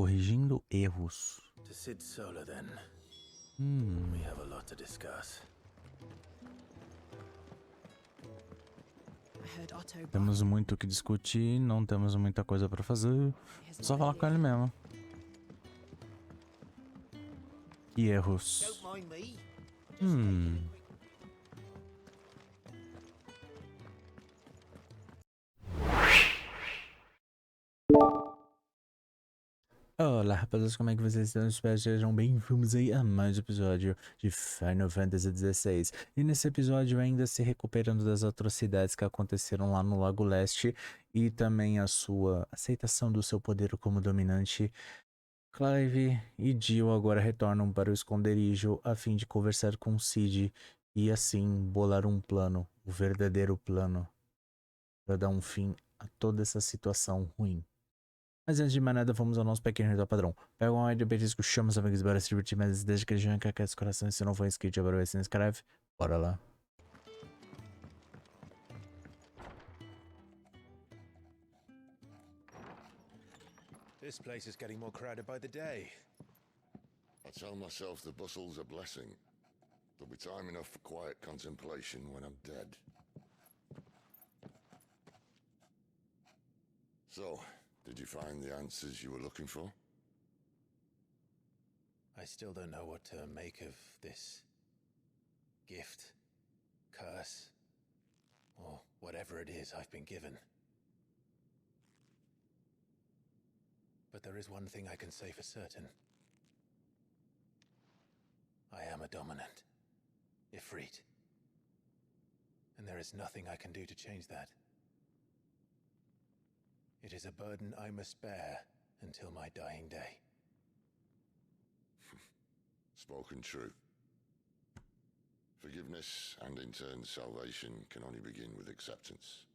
Corrigindo erros. To sit solo then. Hmm. We have a lot to discuss. Temos muito o que discutir, não temos muita coisa pra fazer. Só falar com ele mesmo. E erros. Olá, rapaziada, como é que vocês estão? Espero que sejam bem-vindos aí a mais um episódio de Final Fantasy XVI. E nesse episódio ainda se recuperando das atrocidades que aconteceram lá no Lago Leste e também a sua aceitação do seu poder como dominante. Clive e Jill agora retornam para o esconderijo a fim de conversar com Sid e assim bolar um plano, o verdadeiro plano, para dar um fim a toda essa situação ruim. Mas antes de mais nada, vamos ao nosso pequeno ritual padrão. Pega um áudio, belisco, chama os amigos para se divertir, mas desde que eles já aquece esse coração. Se não for inscrito, agora vai se inscreve. Bora lá. This place is getting more crowded by the day. I tell myself the bustle's a blessing. There'll be time enough for quiet contemplation when I'm dead. So, did you find the answers you were looking for? I still don't know what to make of this gift, curse, or whatever it is I've been given. But there is one thing I can say for certain. I am a dominant, Ifrit. And there is nothing I can do to change that. It is a burden I must bear until my dying day. Spoken true. Forgiveness and in turn salvation can only begin with acceptance.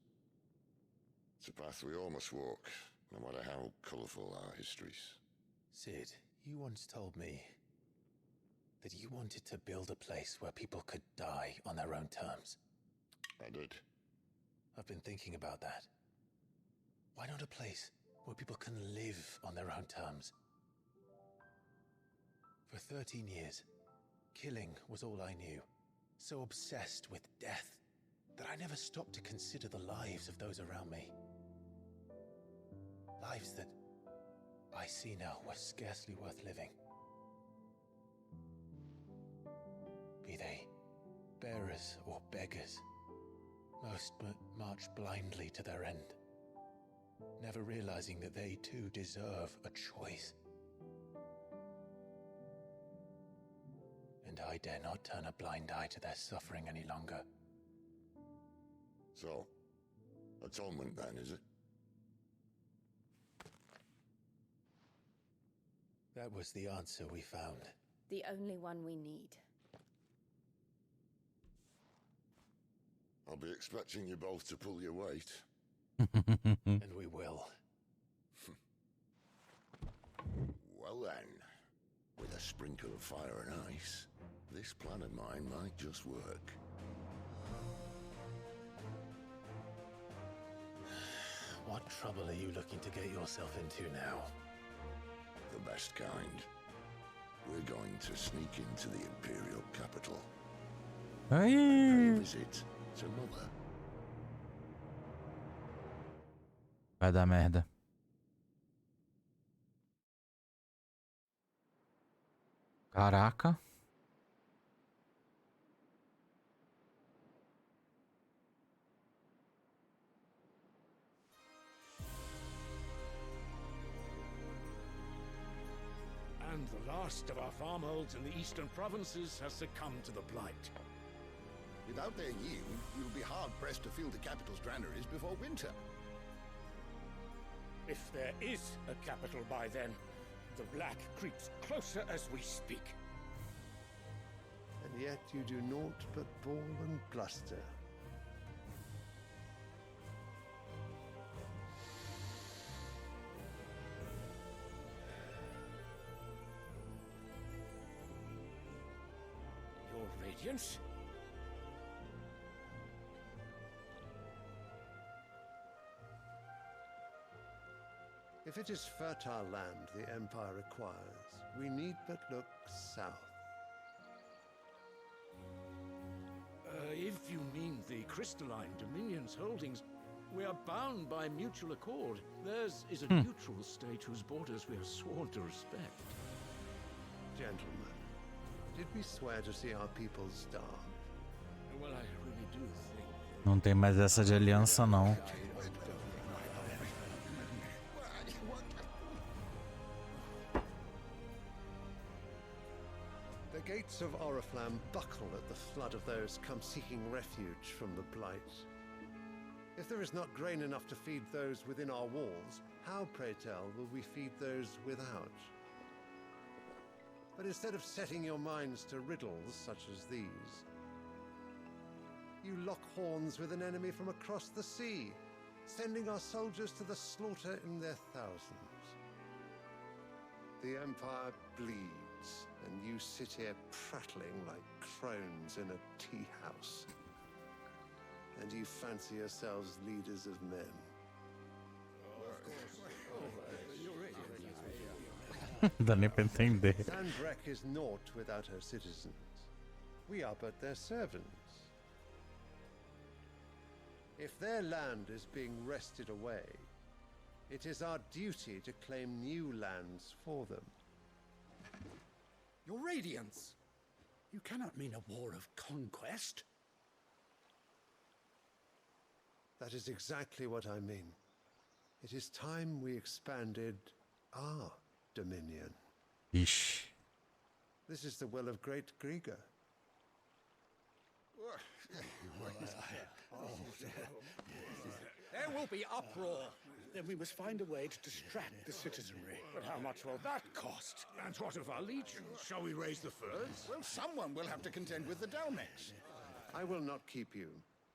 It's a path we all must walk, no matter how colourful our histories. Sid, you once told me that you wanted to build a place where people could die on their own terms. I did. I've been thinking about that. Why not a place where people can live on their own terms? For 13 years, killing was all I knew. So obsessed with death that I never stopped to consider the lives of those around me. Lives that I see now were scarcely worth living. Be they bearers or beggars, most march blindly to their end, never realizing that they too deserve a choice. And I dare not turn a blind eye to their suffering any longer. So, atonement then, is it? That was the answer we found. The only one we need. I'll be expecting you both to pull your weight. And we will. Well then, with a sprinkle of fire and ice, this plan of mine might just work. What trouble are you looking to get yourself into now? The best kind. We're going to sneak into the Imperial capital. Aí. Pay a visit to Mother. Vai dar merda. Caraca. And the last of our farmholds in the eastern provinces has succumbed to the blight. Without their yield, we'll be hard-pressed to fill the capital's granaries before winter. If there is a capital by then, the black creeps closer as we speak. And yet you do naught but bawl and bluster. Your Radiance? If it is fertile land the Empire requires, we need but look south. If you mean the crystalline Dominion's holdings, we are bound by mutual accord. Theirs is a neutral state whose borders we are sworn to respect. Gentlemen, did we swear to see our people starve? Well, I really do think... Não tem mais essa de aliança, não. The gates of Oriflamme buckle at the flood of those come seeking refuge from the Blight. If there is not grain enough to feed those within our walls, how, pray tell, will we feed those without? But instead of setting your minds to riddles such as these, you lock horns with an enemy from across the sea, sending our soldiers to the slaughter in their thousands. The Empire bleeds, and you sit here prattling like crones in a tea house. And you fancy yourselves leaders of men. Dá nem pra entender. Sandbreck is naught without her citizens. We are but their servants. If their land is being wrested away, it is our duty to claim new lands for them. Your Radiance! You cannot mean a war of conquest. That is exactly what I mean. It is time we expanded our dominion. Ixi. This is the will of great Grieger. There will be uproar. Then we must find a way to distract the citizenry. But how much will that cost? And what of our legions? Shall we raise the furs? Well, someone will have to contend with the Dalmex. I will not keep you.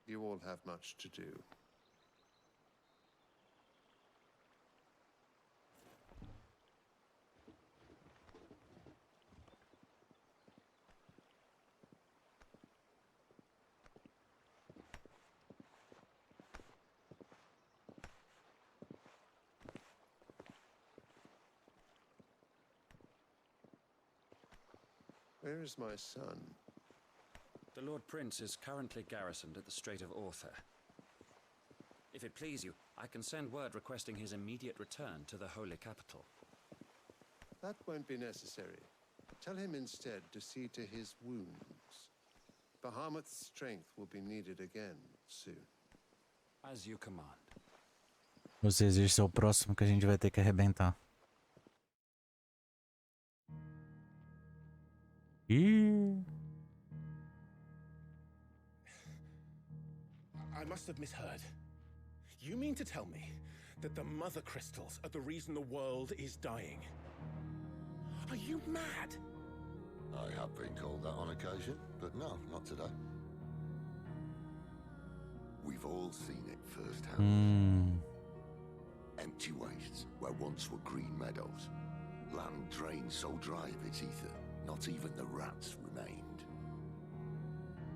You all have much to do. Where is my son? The Lord Prince is currently garrisoned at the Strait of Author. If it please you, I can send word requesting his immediate return to the Holy Capital. That won't be necessary. Tell him instead to see to his wounds. Bahamut's strength will be needed again soon. As you command. Ou seja, esse é o próximo que a gente vai ter que arrebentar. Ih. I must have misheard. You mean to tell me that the mother crystals are the reason the world is dying? Are you mad? I have been called that on occasion, but no, not today. We've all seen it firsthand. Empty wastes where once were green meadows. Land drained so dry of its ether, not even the rats remained.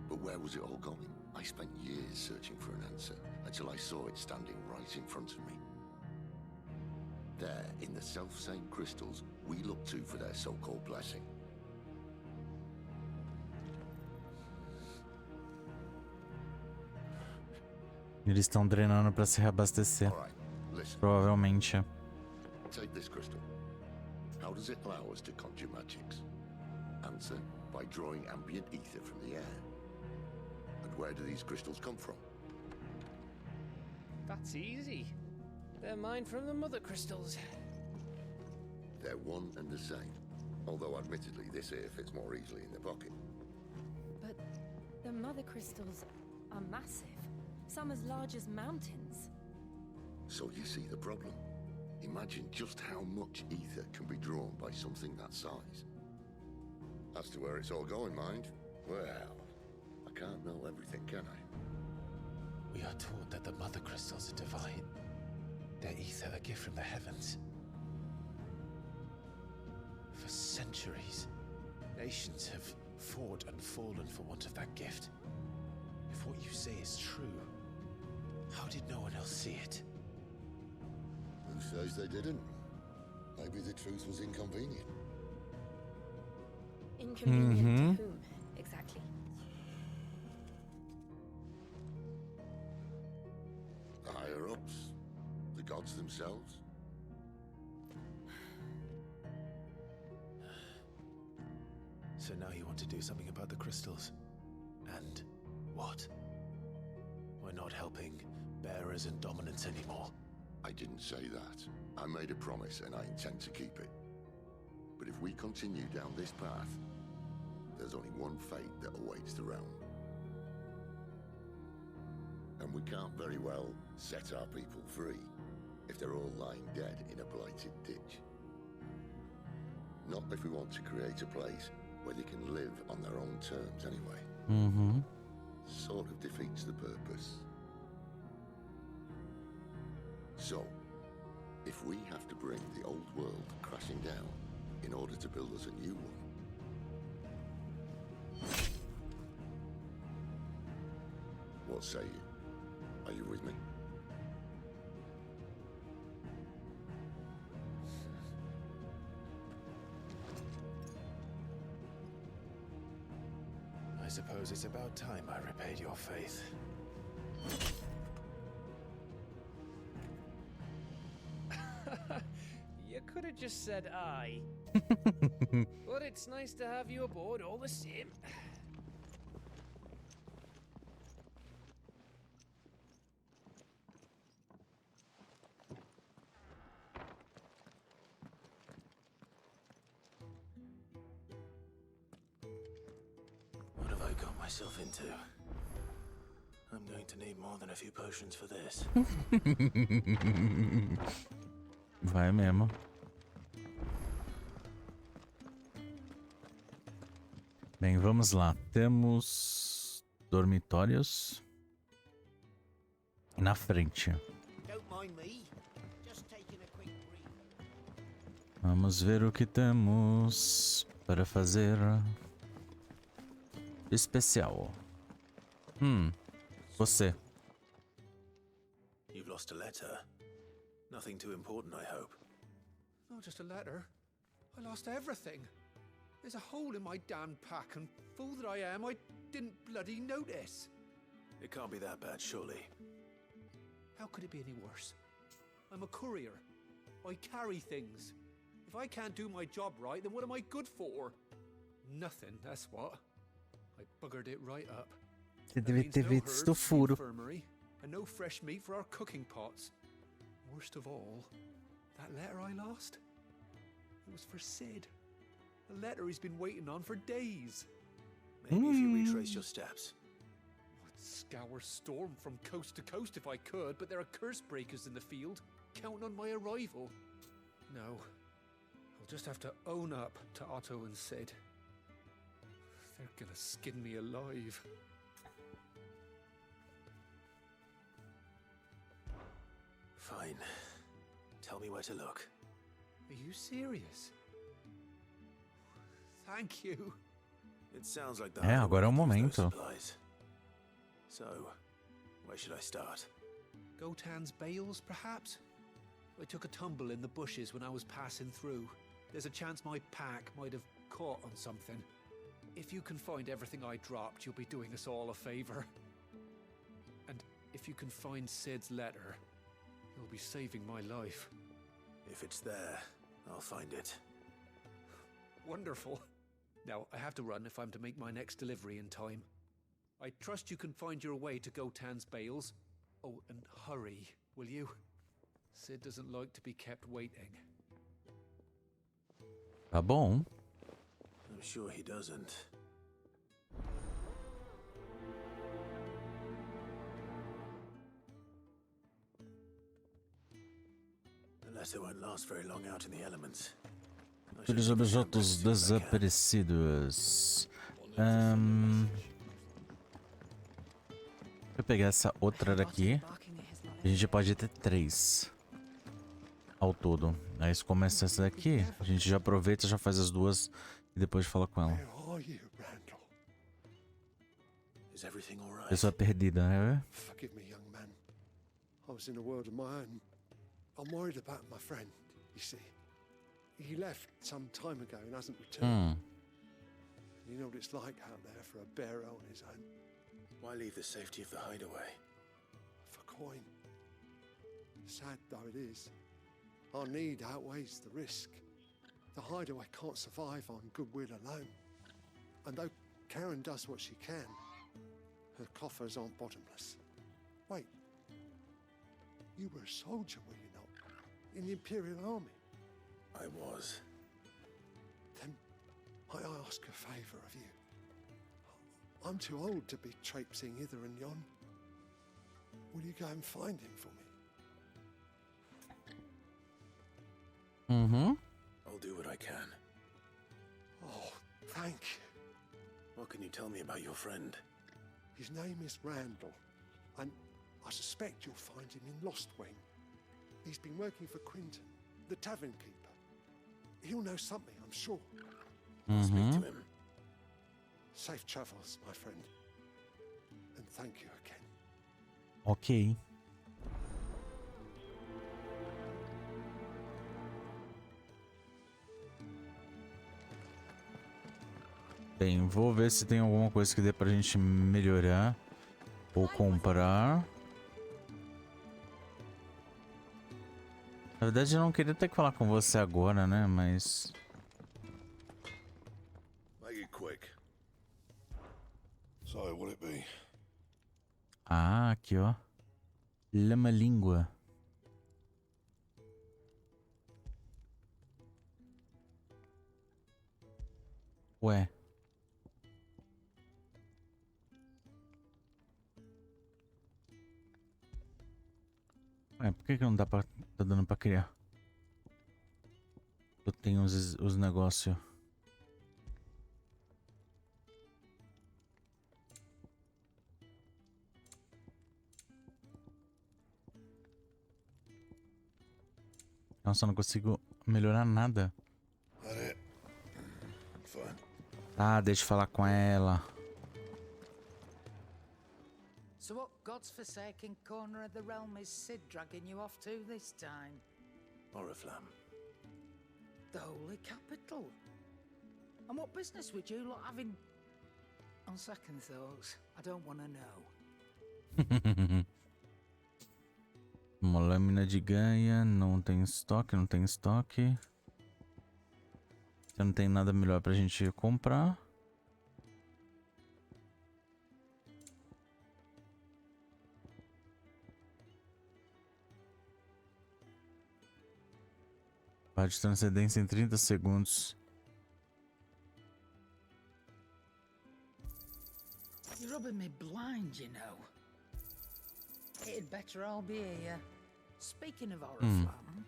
But where was it all going? I spent years searching for an answer, until I saw it standing right in front of me. There, in the self-same crystals we look to for their so-called blessing. Eles estão drenando para se reabastecer. All right, listen. Provavelmente. Take this crystal. How does it allow us to conjure magics? Answer, by drawing ambient ether from the air. And where do these crystals come from? That's easy. They're mine from the mother crystals. They're one and the same. Although admittedly this here fits more easily in the pocket. But the mother crystals are massive. Some as large as mountains. So you see the problem. Imagine just how much ether can be drawn by something that size. As to where it's all going, mind? Well, I can't know everything, can I? We are taught that the mother crystals are divine. Their ether a gift from the heavens. For centuries, nations have fought and fallen for want of that gift. If what you say is true, how did no one else see it? Who says they didn't. Maybe the truth was inconvenient. Inconvenient to whom, exactly? The higher-ups? The gods themselves? So now you want to do something about the crystals. And what? We're not helping bearers and dominants anymore. I didn't say that. I made a promise and I intend to keep it. But if we continue down this path, there's only one fate that awaits the realm. And we can't very well set our people free if they're all lying dead in a blighted ditch. Not if we want to create a place where they can live on their own terms anyway. Mm-hmm. Sort of defeats the purpose. So, if we have to bring the old world crashing down in order to build us a new one, what say you? Are you with me? I suppose it's about time I repaid your faith. You could have just said aye. But it's nice to have you aboard all the same. What have I got myself into? I'm going to need more than a few potions for this. Vai mesmo. Bem, vamos lá. Temos dormitórios na frente. Vamos ver o que temos para fazer especial. Você. You've lost a letter. Nothing too important, I hope. Not just a letter. I lost everything. There's a hole in my damn pack, and fool that I am, I didn't bloody notice. It can't be that bad, surely. How could it be any worse? I'm a courier. I carry things. If I can't do my job right, then what am I good for? Nothing, that's what. I buggered it right up. Você That deve means ter no visto herbs o for the furo. infirmary, and no fresh meat for our cooking pots. Worst of all, that letter I lost, it was for Sid. A letter he's been waiting on for days. Maybe if you retrace your steps. I'd scour Storm from coast to coast if I could, but there are curse breakers in the field, counting on my arrival. No, I'll just have to own up to Otto and Sid. They're gonna skin me alive. Fine. Tell me where to look. Are you serious? Thank you. It sounds like the agora é o momento. So, where should I start? Gotan's bales, perhaps? I took a tumble in the bushes when I was passing through. There's a chance my pack might have caught on something. If you can find everything I dropped, you'll be doing us all a favor. And if you can find Sid's letter, you'll be saving my life. If it's there, I'll find it. Wonderful. Now, I have to run if I'm to make my next delivery in time. I trust you can find your way to Gotan's bales. Oh, and hurry, will you? Sid doesn't like to be kept waiting. Tá bom. I'm sure he doesn't. The letter won't last very long out in the elements. Os objetos desaparecidos. Vou pegar essa outra daqui. A gente pode ter 3 ao todo. Aí se começa essa daqui, a gente já aproveita, já faz as duas e depois fala com ela. Where are you, Randall? Is everything all right? Pessoa perdida, né? Forgive me, young man. I was in a world of my own. I'm worried about my friend, you see. He left some time ago and hasn't returned. You know what it's like out there for a bearer on his own. Why leave the safety of the hideaway? For coin. Sad though it is, our need outweighs the risk. The hideaway can't survive on goodwill alone. And though Karen does what she can, her coffers aren't bottomless. Wait, you were a soldier, were you not? In the Imperial Army? I was. Then I ask a favour of you. I'm too old to be traipsing hither and yon. Will you go and find him for me? I'll do what I can. Oh, thank you. What can you tell me about your friend? His name is Randall, and I suspect you'll find him in Lost Wing. He's been working for Quinton, the tavern keeper. He'll know something, I'm sure. I'll speak to him. Safe travels, my friend. And thank you again. Ok. Bem, vou ver se tem alguma coisa que dê pra gente melhorar ou comprar. Na verdade, eu não queria ter que falar com você agora, né? Mas... Make it quick. So, what it be? Ah, aqui, ó. Lama-língua. Ué. Por que não dá pra... tá dando pra criar? Eu tenho os negócios. Nossa, eu não consigo melhorar nada. Ah, deixa eu falar com ela. So what God's forsaken corner of the realm is Sid dragging you off to this time? Oriflamme. The Holy Capital. And what business would you lot have in... On second thoughts, I don't want to know. Uma lâmina de gaia, não tem estoque, não tem estoque. Não tem nada melhor pra gente comprar. Barra de transcendência em 30 segundos. You're rubbing me blind, you know. It'd better all be here. Speaking of Oriflamme,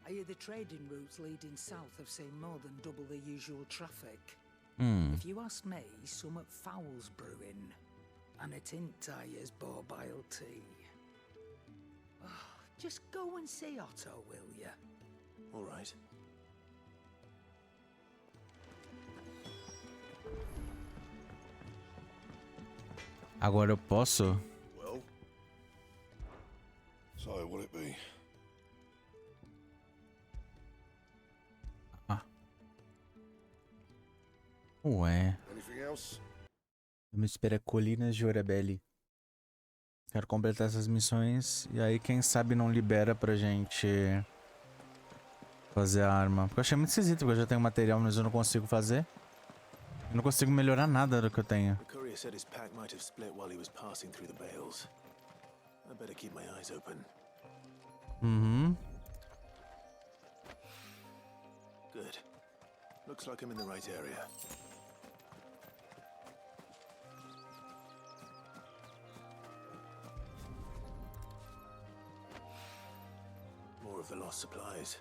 I hear the trading routes leading south have seen more than double the usual traffic. If you ask me, somewhat foul's brewing. And it ain't Tyre's borbile tea. Oh, just go and see Otto, will ya? All right. Agora eu posso? Well, so what it be? Ué. Anything else? Me espera Colinas de Orabelli. Quero completar essas missões e aí quem sabe não libera pra gente fazer a arma. Porque eu achei muito esquisito, porque eu já tenho material, mas eu não consigo fazer. Eu não consigo melhorar nada do que eu tenho. The courier said his pack might have split while he was passing through the bales. I better keep my eyes open. Good. Looks like I'm in the right area. More of the lost supplies.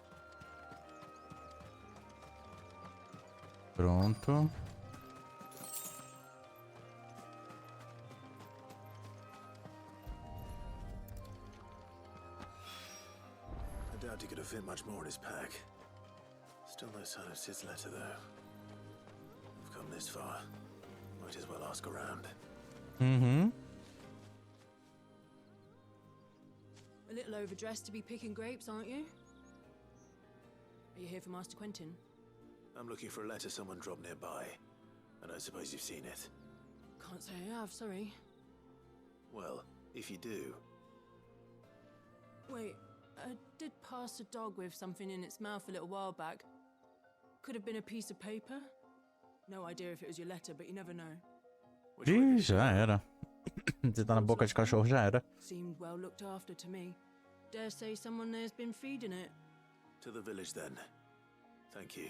Pronto. I doubt he could have fit much more in his pack. Still no sign of Sid's letter, though. We've come this far. Might as well ask around. A little overdressed to be picking grapes, aren't you? Are you here for Master Quentin? I'm looking for a letter someone dropped nearby. I don't suppose you've seen it. Can't say I have, sorry. Well, if you do... Wait, I did pass a dog with something in its mouth a little while back. Could have been a piece of paper. No idea if it was your letter, but you never know. Ih, já era. Você tá na boca de cachorro, já era. Seemed well looked after to me. Dare say someone there's been feeding it. To the village then. Thank you.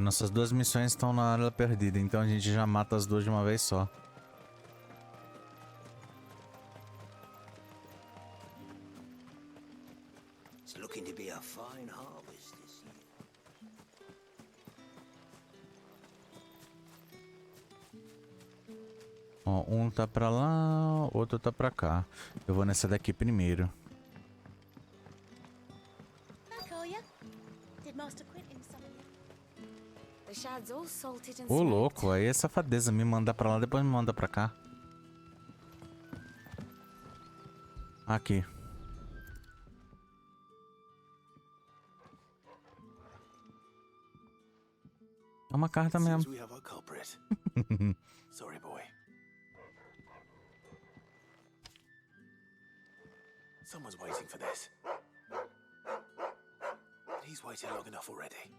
Nossas duas missões estão na área perdida, então a gente já mata as duas de uma vez só. It's looking to be a fine harvest this year. Ó, um tá pra lá, outro tá pra cá. Eu vou nessa daqui primeiro. Ô, louco, aí é safadeza me mandar pra lá, depois me manda pra cá. Aqui. É uma carta mesmo. Sorry, boy. Someone's waiting for this. He's waited long enough already.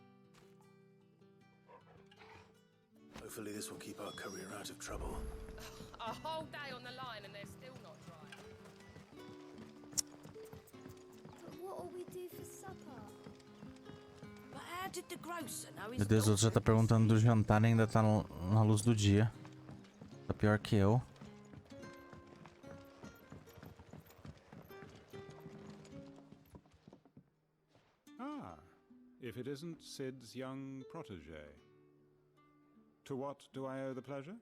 Hopefully this will keep our courier out of trouble. A whole day on the line and they're still not dry. But what'll we do for supper? But how did the grocer know his Meu Deus, o outro já tá perguntando do jantar e ainda tá na luz do dia. Tá pior que eu. Ah, if it isn't Sid's young protege. To what do I owe the pleasure?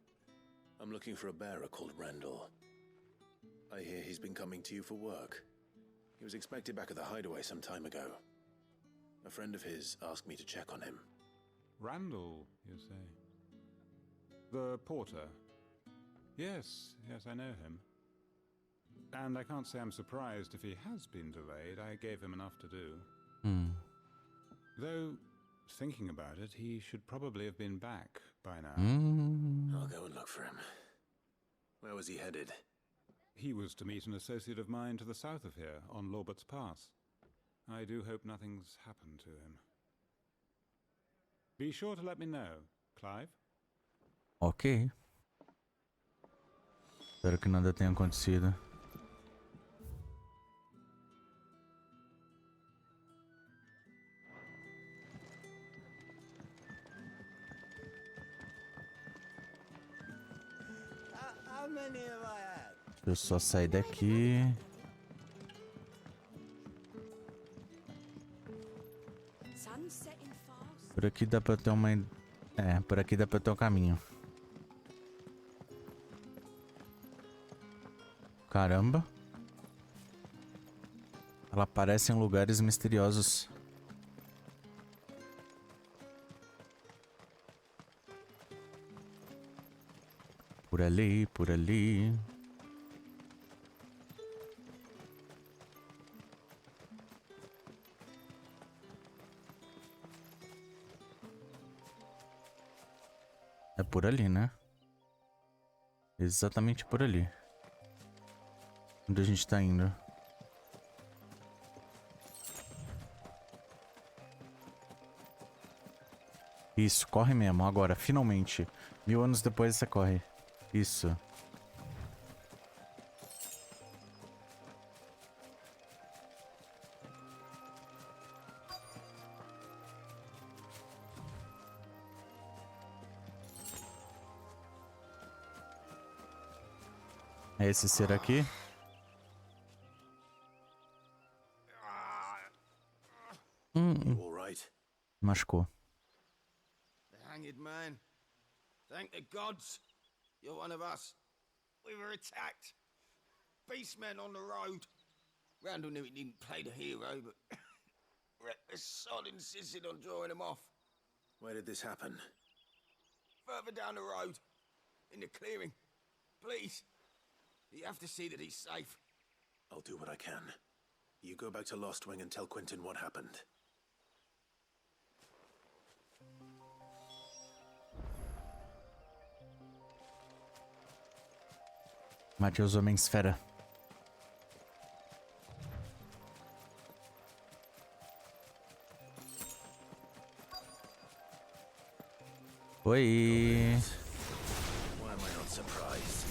I'm looking for a bearer called Randall. I hear he's been coming to you for work. He was expected back at the hideaway some time ago. A friend of his asked me to check on him. Randall, you say? The porter? Yes, I know him. And I can't say I'm surprised if he has been delayed. I gave him enough to do. Though, thinking about it, he should probably have been back by now. I'll go and look for him. Where was he headed? He was to meet an associate of mine to the south of here, on Lorbert's Pass. I do hope nothing's happened to him. Be sure to let me know, Clive. Ok. Espero que nada tenha acontecido. Deixa eu só sair daqui. Por aqui dá pra ter uma... por aqui dá pra ter um caminho. Caramba. Ela aparece em lugares misteriosos. Por ali, por ali. É por ali, né? Exatamente por ali. Onde a gente tá indo? Isso, corre mesmo, agora, finalmente. 1000 anos depois você corre. Isso. É esse ser aqui? Machucou. The hanged man. Thank the gods. You're one of us. We were attacked. Beastmen on the road. Randall knew he didn't play the hero, but the sod insisted on drawing him off. Where did this happen? Further down the road, in the clearing. Please, you have to see that he's safe. I'll do what I can. You go back to Lost Wing and tell Quentin what happened. Mate os homens fera. Oi. Why am I not surprised?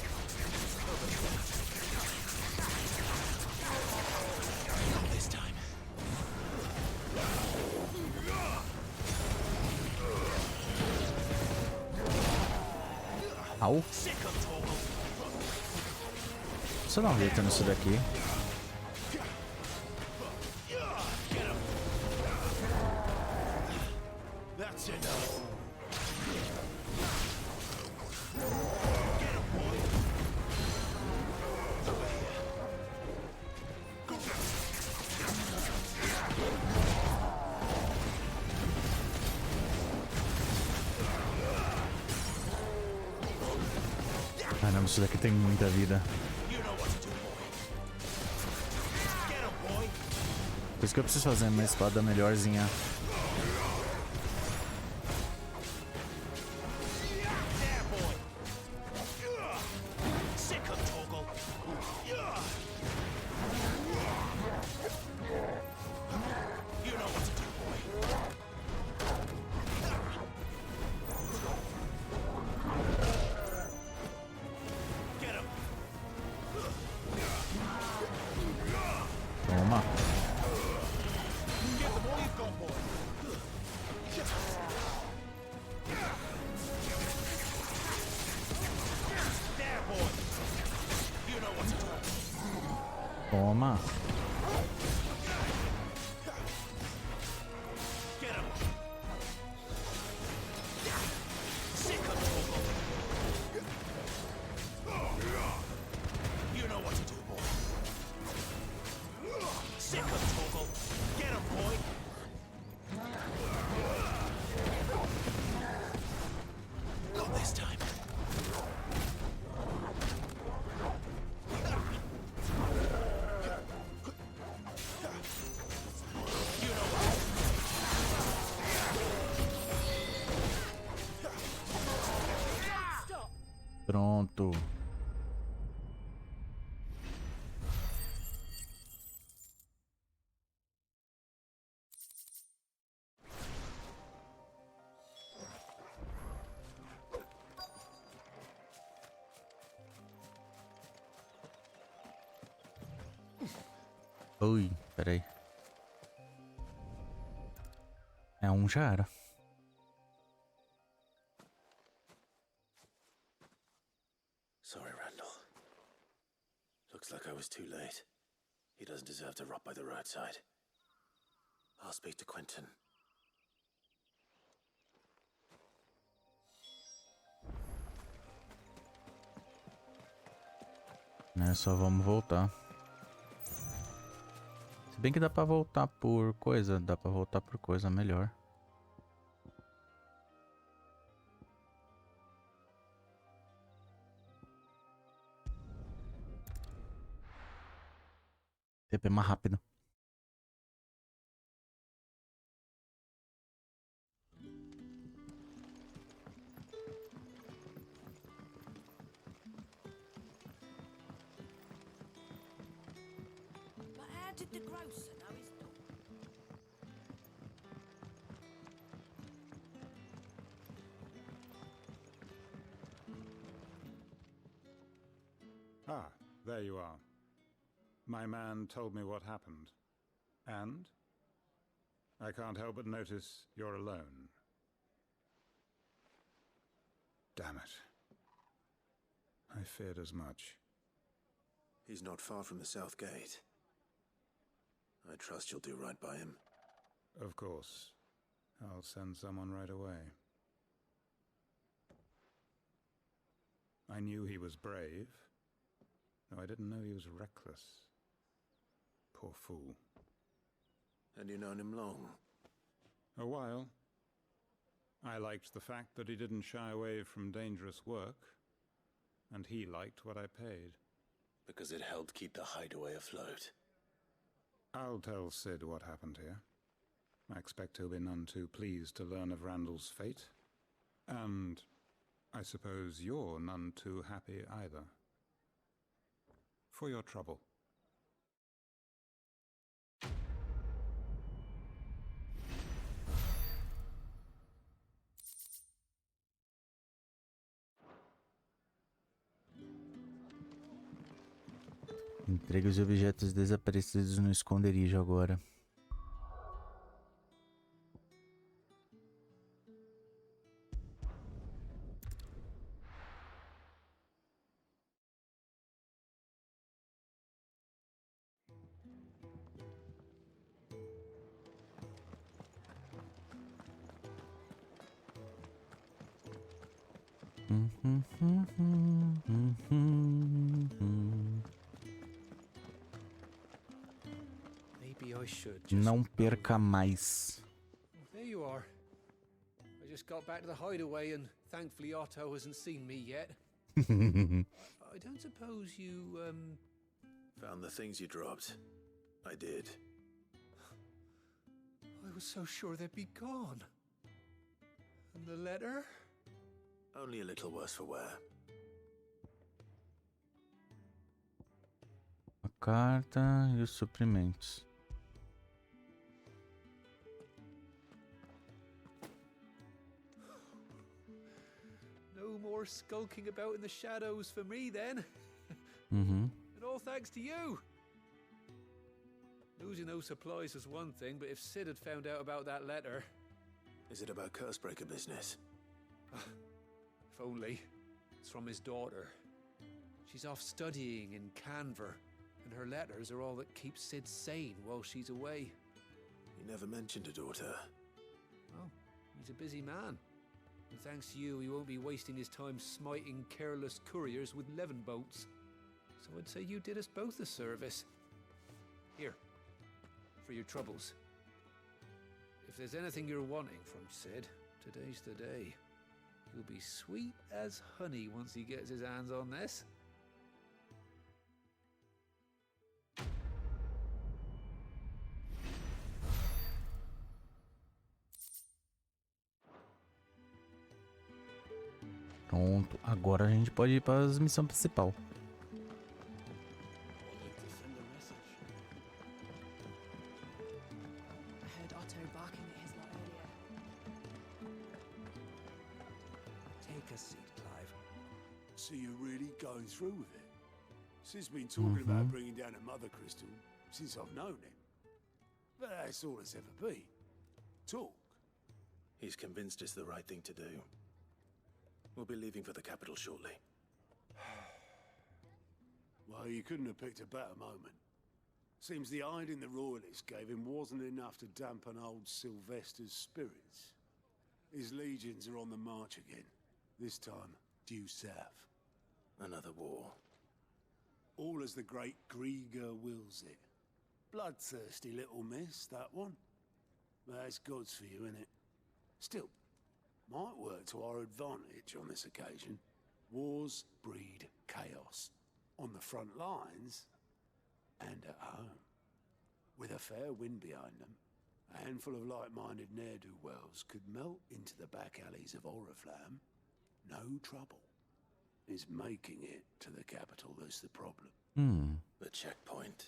Not this time. Au. Você não vê nisso daqui. That's enough. Caramba, isso daqui tem muita vida. Por isso que eu preciso fazer uma espada melhorzinha. Toma. Toma. Pronto. Ui, peraí. É um já era. Sorry, Randall. Looks like I was too late. He doesn't deserve to rot by the roadside. I'll speak to Quentin. É, só vamos voltar. Se bem que dá pra voltar por coisa, melhor. TP mais rápido. But how did the grocer know his dog? Ah, there you are. My man told me what happened. And? I can't help but notice you're alone. Damn it. I feared as much. He's not far from the South Gate. I trust you'll do right by him. Of course. I'll send someone right away. I knew he was brave, though I didn't know he was reckless. poor fool. And you known him long? A while. I liked the fact that he didn't shy away from dangerous work, and he liked what I paid. Because it helped keep the hideaway afloat. I'll tell Sid what happened here. I expect he'll be none too pleased to learn of Randall's fate. And I suppose you're none too happy either. For your trouble. Entregue os objetos desaparecidos no esconderijo agora. Maybe I should just... Não perca mais. There you are. I just got back to the hideaway and thankfully Otto hasn't seen me yet. I don't suppose you, Found the things you dropped. I did. I was so sure they'd be gone. And the letter? Only a little worse for wear. A carta e os suprimentos. No more skulking about in the shadows for me then. Uhum. And all thanks to you. Losing those supplies was one thing, but if Sid had found out about that letter... Is it about Cursebreaker business? If only. It's from his daughter. She's off studying in Canver, and her letters are all that keep Sid sane while she's away. He never mentioned a daughter. Oh, he's a busy man. And thanks to you, he won't be wasting his time smiting careless couriers with levin bolts. So I'd say you did us both a service. Here, for your troubles. If there's anything you're wanting from Sid, today's the day. He'll be sweet as honey once he gets his hands on this. Pronto, agora a gente pode ir para a missão principal. I heard Otto barking at his lot earlier. Take a seat, Clive. So you're really going through with it? Sid's been talking about bringing down a mother crystal since I've known him. But that's all it's ever been. Talk. He's convinced it's the right thing to do. We'll be leaving for the capital shortly. Well, you couldn't have picked a better moment. Seems the hiding the royalists gave him wasn't enough to dampen old Sylvester's spirits. His legions are on the march again, this time due south. Another war. All as the great Grieger wills it. Bloodthirsty little miss, that one. But that's God's for you, innit? Still, might work to our advantage on this occasion. Wars breed chaos. On the front lines, and at home. With a fair wind behind them, a handful of like-minded ne'er-do-wells could melt into the back alleys of Oriflamme. No trouble. It's making it to the capital that's the problem. The checkpoint.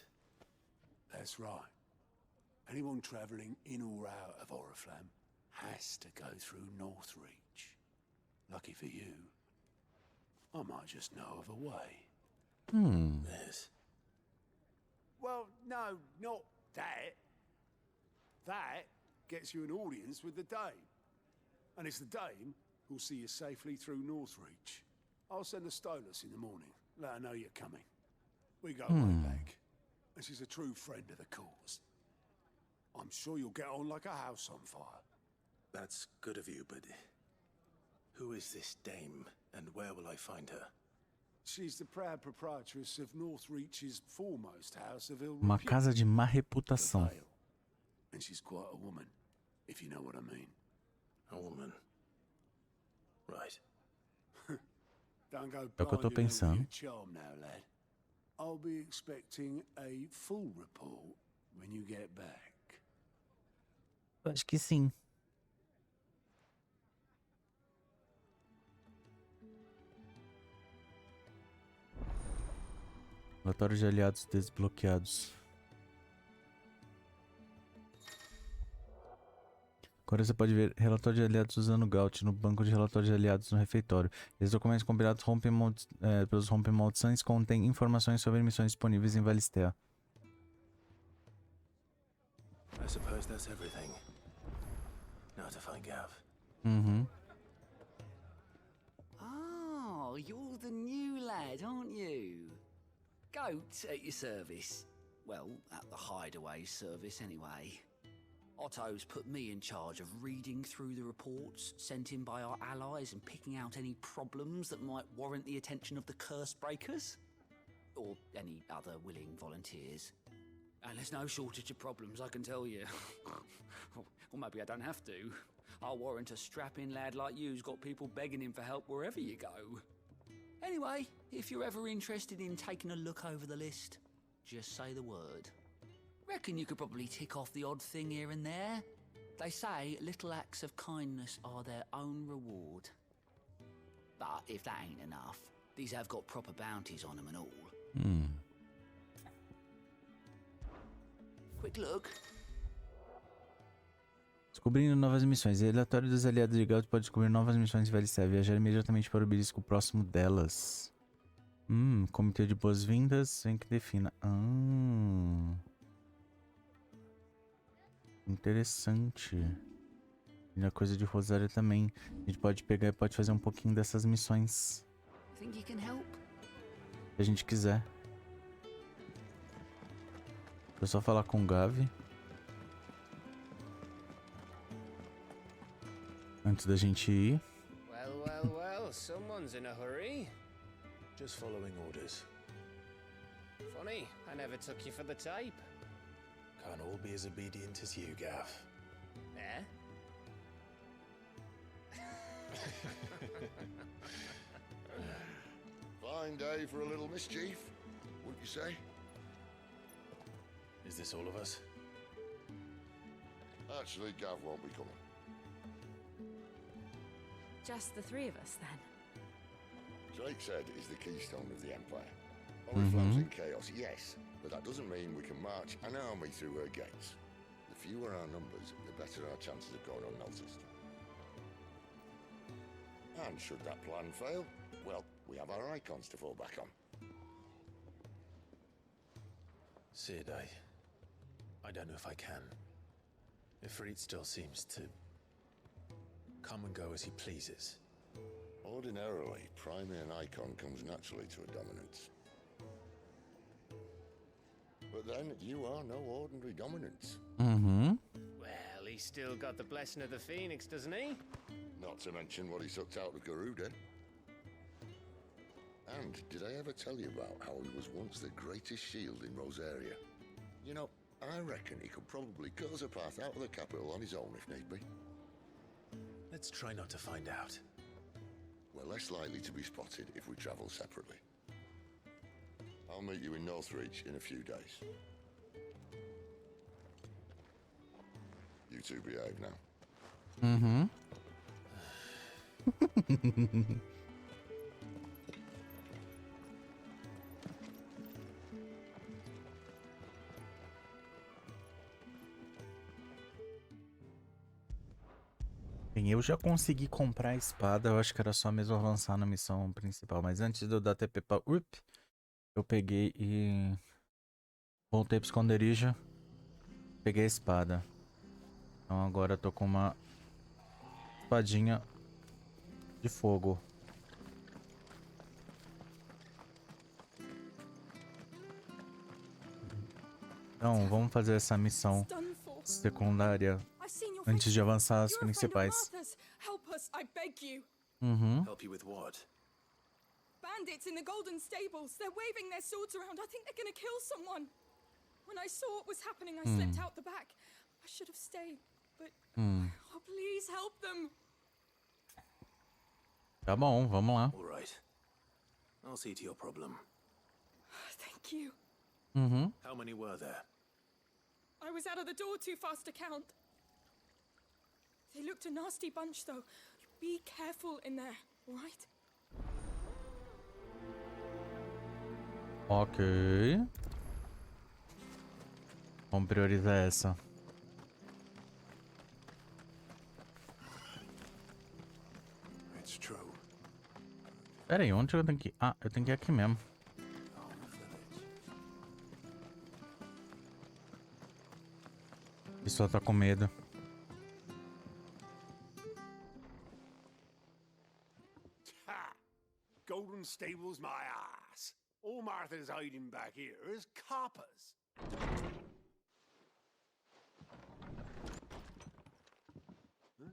That's right. Anyone travelling in or out of Oriflamme has to go through Northreach. Lucky for you, I might just know of a way. Yes. Well, no, not that. That gets you an audience with the Dame. And it's the Dame who'll see you safely through Northreach. I'll send a Stolas in the morning. Let her know you're coming. We go way back. And she's a true friend of the cause. I'm sure you'll get on like a house on fire. That's good of you, but... who is this dame, and where will I find her? She's the proud proprietress of Northreach's foremost house of ill Uma repute. casa de má reputação. And she's quite a woman, if you know what I mean. A woman. Right. Don't go É o que eu tô blinded over pensando. your charm now, lad. I'll be expecting a full report when you get back. Eu acho que sim. Relatório de aliados desbloqueados. Agora você pode ver relatório de aliados usando o Gaut no banco de relatório de aliados no refeitório. Esses documentos compilados pelos rompe-maldições contêm informações sobre missões disponíveis em Valistea. I suppose that's everything. Now to find Gav. Uhum. Oh, you're the new lad, aren't you? Goat at your service. Well, at the hideaway service anyway. Otto's put me in charge of reading through the reports sent in by our allies and picking out any problems that might warrant the attention of the curse breakers. Or any other willing volunteers. And there's no shortage of problems, I can tell you. Or maybe I don't have to. I'll warrant a strapping lad like you's got people begging him for help wherever you go. Anyway, if you're ever interested in taking a look over the list, just say the word. Reckon you could probably tick off the odd thing here and there. They say little acts of kindness are their own reward. But if that ain't enough, these have got proper bounties on them and all. Quick look. Descobrindo novas missões. O relatório dos aliados de Gaut pode descobrir novas missões em Valistea. Viajar imediatamente para o obelisco próximo delas. Comitê de boas-vindas. Vem que defina. Interessante. E na coisa de Rosário também. A gente pode pegar e pode fazer um pouquinho dessas missões. Think you can help? Se a gente quiser. Vou só falar com o Gavi. Antes da gente ir. Well, someone's in a hurry. Just following orders. Funny, I never took you for the type. Can't all be as obedient as you, Gav. Eh? Fine day for a little mischief, wouldn't you say? Is this all of us? Actually, Gav won't be coming. Just the three of us, then? Drake said he's the keystone of the Empire. Oriflamme's in chaos, yes, but that doesn't mean we can march an army through her gates. The fewer our numbers, the better our chances of going unnoticed. And should that plan fail, well, we have our icons to fall back on. Sid, I don't know if I can. Ifrit still seems to come and go as he pleases. Ordinarily, priming an icon comes naturally to a dominance. But then, you are no ordinary dominance. Well, he's still got the blessing of the Phoenix, doesn't he? Not to mention what he sucked out of Garuda. And did I ever tell you about how he was once the greatest shield in Rosaria? You know, I reckon he could probably cut us a path out of the capital on his own if need be. Let's try not to find out. We're less likely to be spotted if we travel separately. I'll meet you in Northreach in a few days. You two behave now. Bem, eu já consegui comprar a espada, eu acho que era só mesmo avançar na missão principal. Mas antes de eu dar TP pra eu peguei e voltei pro esconderijo, peguei a espada. Então agora eu tô com uma espadinha de fogo. Então vamos fazer essa missão secundária antes de avançar as principais. Help us, I beg you. Help you with what? Bandits in the Golden Stables. They're waving their swords around. I think they're gonna kill someone. When I saw what was happening, I slipped out the back. I should have stayed, but... Oh, please help them. Tá bom, vamos lá. All right. I'll see to your problem. Thank you. How many were there? I was out of the door too fast to count. They looked a nasty bunch, though. Be careful in there, all right? Ok. Vamos priorizar essa. It's true. Pera aí, onde eu tenho que ir? Ah, eu tenho que ir aqui mesmo. A pessoa tá com medo. Ha! Golden Stables, my ass. All Martha's hiding back here is coppers. Huh?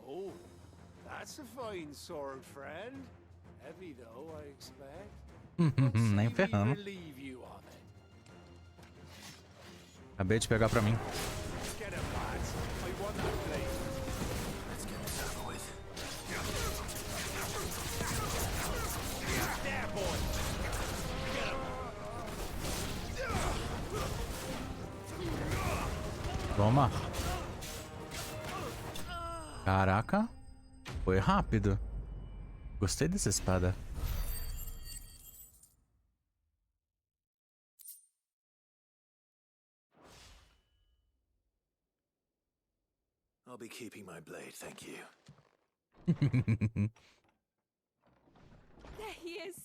Oh, that's a fine sword, friend. Heavy though, I expect. Nem ferrando. Relieve you of it. Acabei de pegar pra mim. Let's get it, lads. I want that blade. Let's get this over with. There, boy. Get him. Toma. Caraca. Foi rápido. Gostei dessa espada. I'll be keeping my blade, thank you. There he is,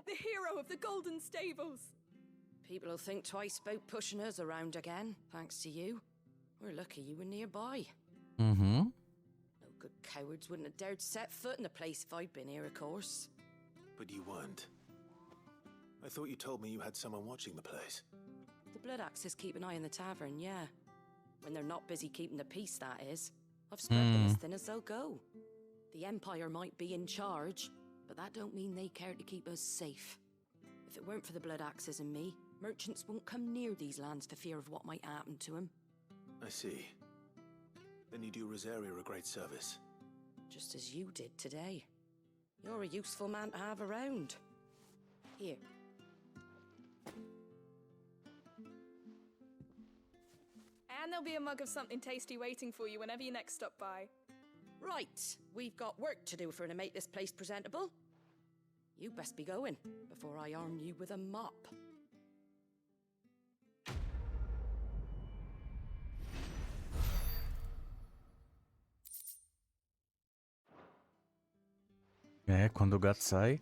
the hero of the Golden Stables. People will think twice about pushing us around again, thanks to you. We're lucky you were nearby. No good cowards wouldn't have dared set foot in the place if I'd been here, of course. But you weren't. I thought you told me you had someone watching the place. The Blood Axes keep an eye on the tavern, yeah. When they're not busy keeping the peace, that is. I've spread them as thin as they'll go. The Empire might be in charge, but that don't mean they care to keep us safe. If it weren't for the Blood Axes and me, merchants won't come near these lands for fear of what might happen to them. I see. Then you do Rosaria a great service. Just as you did today. You're a useful man to have around. Here. And there'll be a mug of something tasty waiting for you whenever you next stop by. Right, we've got work to do for to make this place presentable. You best be going before I arm you with a mop. É, quando o gato sai.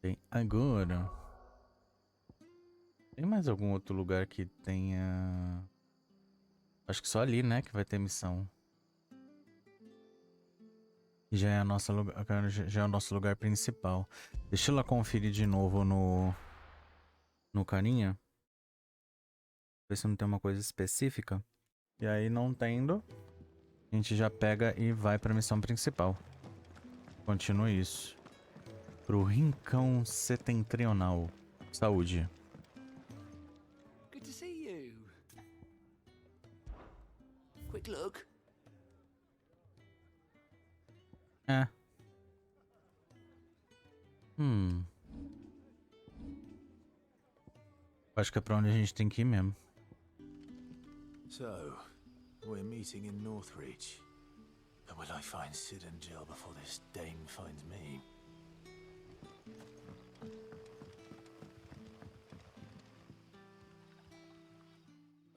Tem agora. Tem mais algum outro lugar que tenha... Acho que só ali, né, que vai ter missão. E já é a nossa lugar, já é o nosso lugar principal. Deixa eu lá conferir de novo no carinha. Ver se não tem uma coisa específica. E aí, não tendo, a gente já pega e vai pra missão principal. Continue isso. Pro Rincão Setentrional. Saúde. Good to see you. Quick look. É. Acho que é pra onde a gente tem que ir mesmo. So, we're meeting in Northreach. But will I find Sid and Jill before this dame finds me?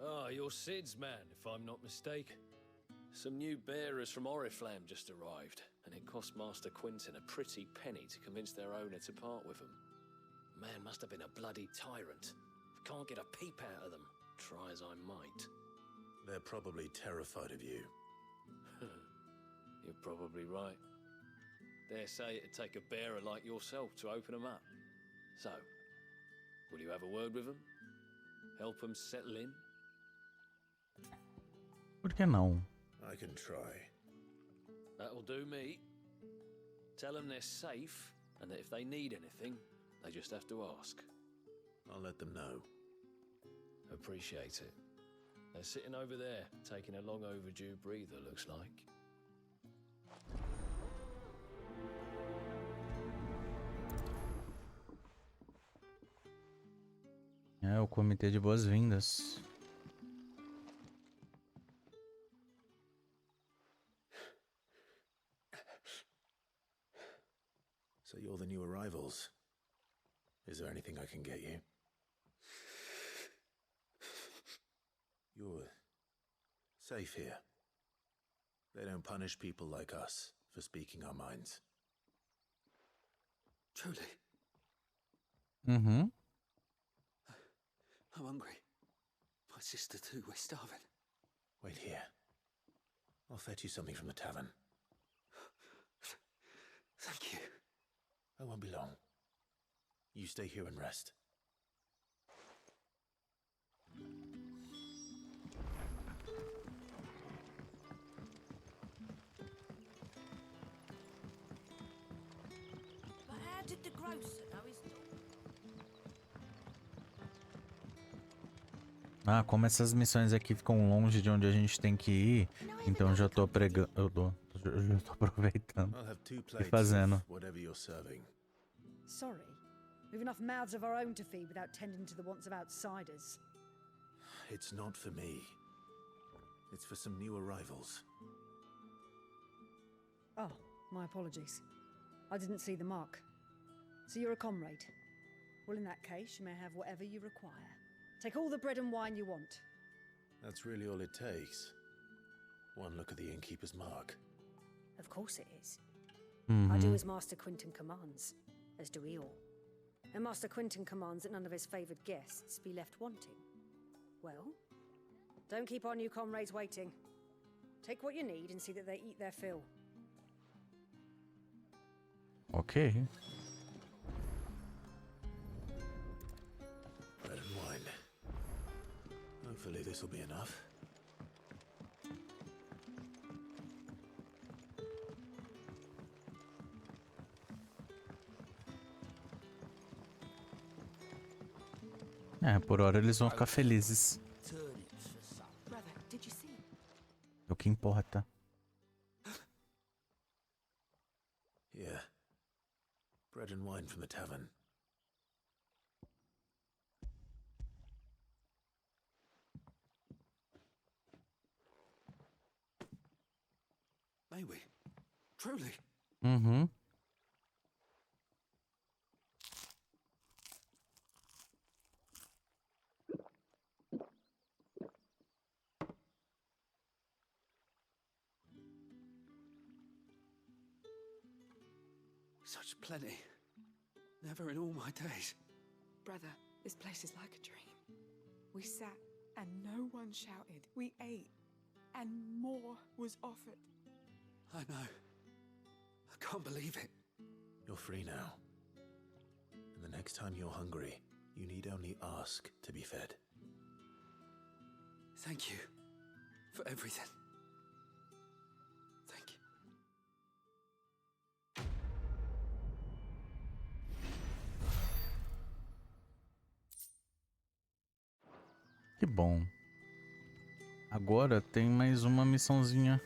Ah, you're Sid's man, if I'm not mistaken. Some new bearers from Oriflamme just arrived, and it cost Master Quinton a pretty penny to convince their owner to part with them. Man must have been a bloody tyrant. Can't get a peep out of them, try as I might. They're probably terrified of you. You're probably right. Dare say it'd take a bearer like yourself to open them up. So, will you have a word with them? Help them settle in? Por que não? I can try. That'll do me. Tell them they're safe, and that if they need anything, they just have to ask. I'll let them know. Appreciate it. They're sitting over there, taking a long overdue breather, looks like. É o comitê de boas-vindas. So you're the new arrivals. Is there anything I can get you? You're safe here. They don't punish people like us for speaking our minds. Truly. Mm-hmm. I'm hungry. My sister too, we're starving. Wait here. I'll fetch you something from the tavern. Thank you. I won't be long. You stay here and rest. But how did the grocer know his door? Ah, como essas missões aqui ficam longe de onde a gente tem que ir, então já tô pregando, eu já tô aproveitando e fazendo. Sorry, we've enough mouths of our own to feed without tending to the wants of outsiders. It's not for me. It's for some new arrivals. Oh, my apologies. I didn't see the mark. So you're a comrade. Well, in that case, you may have whatever you require. Take all the bread and wine you want. That's really all it takes. One look at the innkeeper's mark. Of course it is. Mm-hmm. I do as Master Quinton commands, as do we all. And Master Quinton commands that none of his favoured guests be left wanting. Well, don't keep our new comrades waiting. Take what you need and see that they eat their fill. Ok. Bread and wine. Hopefully this will be enough. É, por hora eles vão ficar felizes. Brother, did you see? É o que importa. Yeah. Bread and wine from the tavern. May we? Truly? Uhum. Such plenty. Never in all my days. Brother, this place is like a dream. We sat and no one shouted. We ate and more was offered. I know. I can't believe it. You're free now. And the next time you're hungry, you need only ask to be fed. Thank you for everything. Thank you. Que bom. Agora tem mais uma missãozinha.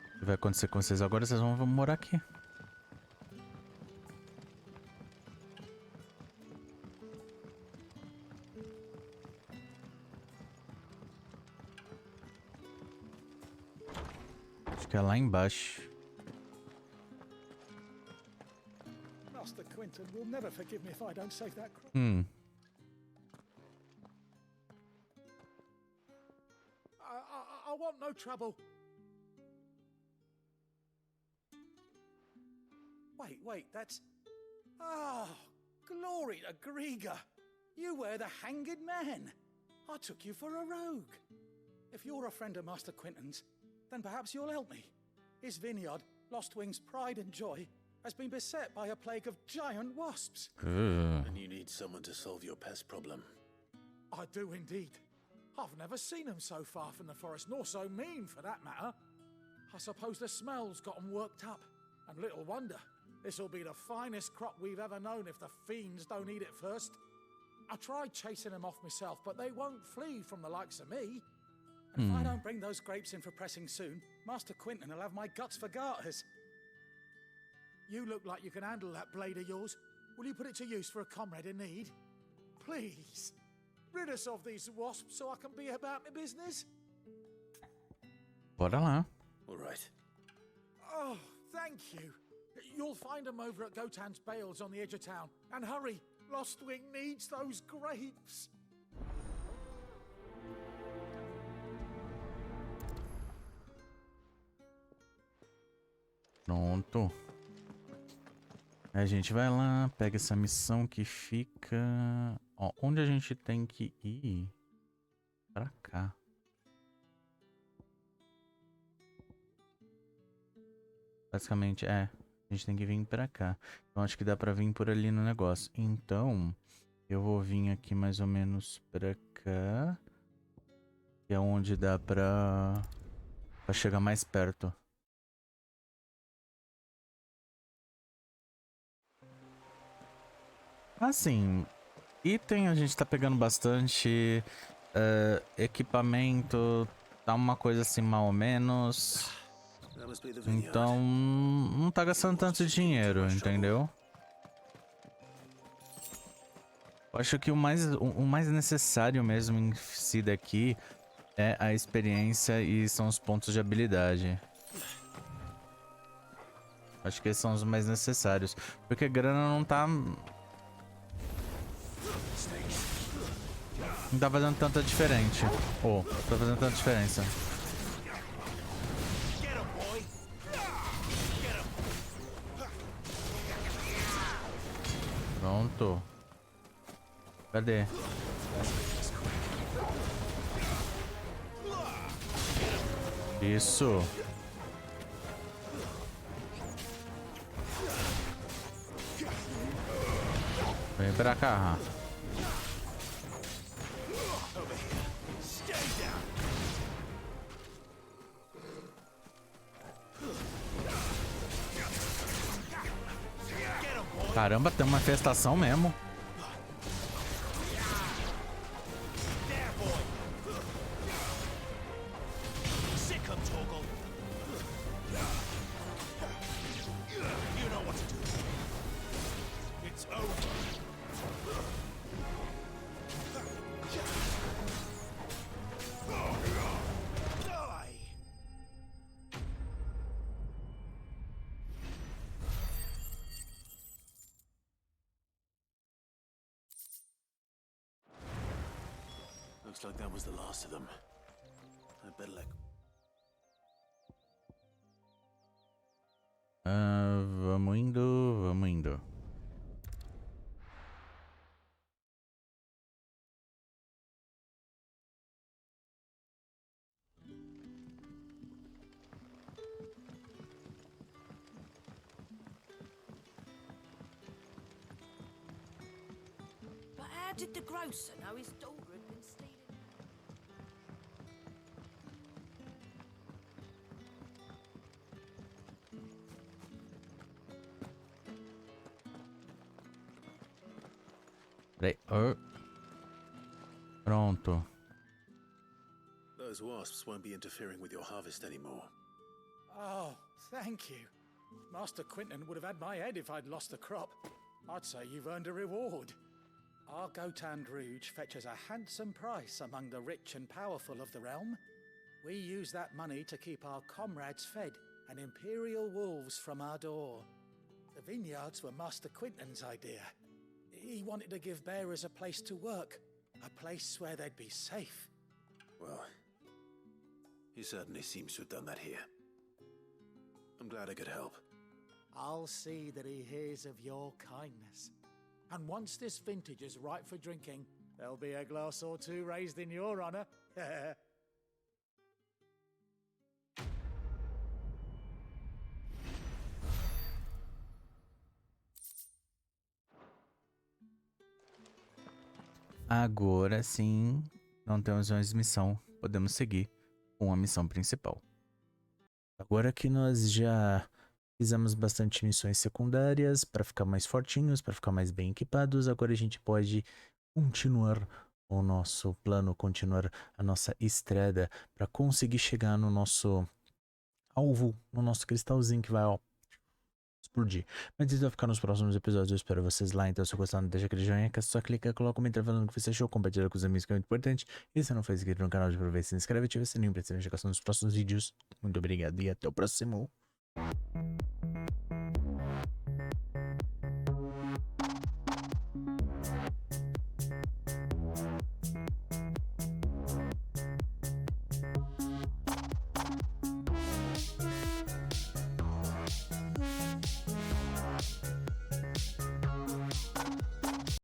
O que vai acontecer com vocês agora? Vocês vão morar aqui. Acho que é lá embaixo. Master Quinton will never forgive me if I don't save that crop. I want no trouble. Wait, that's... Oh, glory to Grieger. You were the hanged man. I took you for a rogue. If you're a friend of Master Quinton's, then perhaps you'll help me. His vineyard, Lostwing's pride and joy, has been beset by a plague of giant wasps. And you need someone to solve your pest problem. I do indeed. I've never seen them so far from the forest, nor so mean, for that matter. I suppose the smell's got them worked up. And little wonder. This'll be the finest crop we've ever known if the fiends don't eat it first. I tried chasing them off myself, but they won't flee from the likes of me. And if I don't bring those grapes in for pressing soon, Master Quinton will have my guts for garters. You look like you can handle that blade of yours. Will you put it to use for a comrade in need? Please, rid us of these wasps so I can be about my business. Bora lá. All right. Oh, thank you. You'll find them over at Gotan's Bales on the edge of town. And hurry, Lostwing needs those grapes. Pronto. Aí a gente vai lá, pega essa missão que fica... Ó, onde a gente tem que ir? Pra cá. Basicamente, a gente tem que vir pra cá. Então acho que dá pra vir por ali no negócio. Então, eu vou vir aqui mais ou menos pra cá. Que é onde dá pra chegar mais perto. Assim, item a gente tá pegando bastante. Equipamento tá uma coisa assim, mal ou menos. Então, não tá gastando tanto dinheiro, entendeu? Eu acho que o mais necessário mesmo em si daqui é a experiência e são os pontos de habilidade. Acho que esses são os mais necessários. Porque grana não tá... Não tá fazendo tanta diferença. Não tá fazendo tanta diferença. Pronto. Cadê? Isso. Vem pra cá. Caramba, tem uma infestação mesmo. Looks like that was the last of them. I better let... Vamos indo, vamos indo. But how did the grocer know his daughter had been stealing? Peraí. Pronto. Those wasps won't be interfering with your harvest anymore. Oh, thank you. Master Quinton would have had my head if I'd lost the crop. I'd say you've earned a reward. Our Gotan Rouge fetches a handsome price among the rich and powerful of the realm. We use that money to keep our comrades fed and imperial wolves from our door. The vineyards were Master Quinton's idea. He wanted to give bearers a place to work, a place where they'd be safe. Well, he certainly seems to have done that here. I'm glad I could help. I'll see that he hears of your kindness. And once this vintage is ripe for drinking, there'll be a glass or two raised in your honor. Agora sim, não temos mais missão, podemos seguir com a missão principal. Agora que nós já fizemos bastante missões secundárias para ficar mais fortinhos, para ficar mais bem equipados, agora a gente pode continuar o nosso plano, continuar a nossa estrada para conseguir chegar no nosso alvo, no nosso cristalzinho que vai, ó, explodir. Mas isso vai ficar nos próximos episódios. Eu espero vocês lá. Então, se gostaram, deixa aquele joinha, que é só clicar, coloca um comentário falando o que você achou, compartilha com os amigos, que é muito importante. E se não for inscrito no canal, de aproveita, se inscreve e ativa o sininho para receber notificação dos próximos vídeos. Muito obrigado e até o próximo.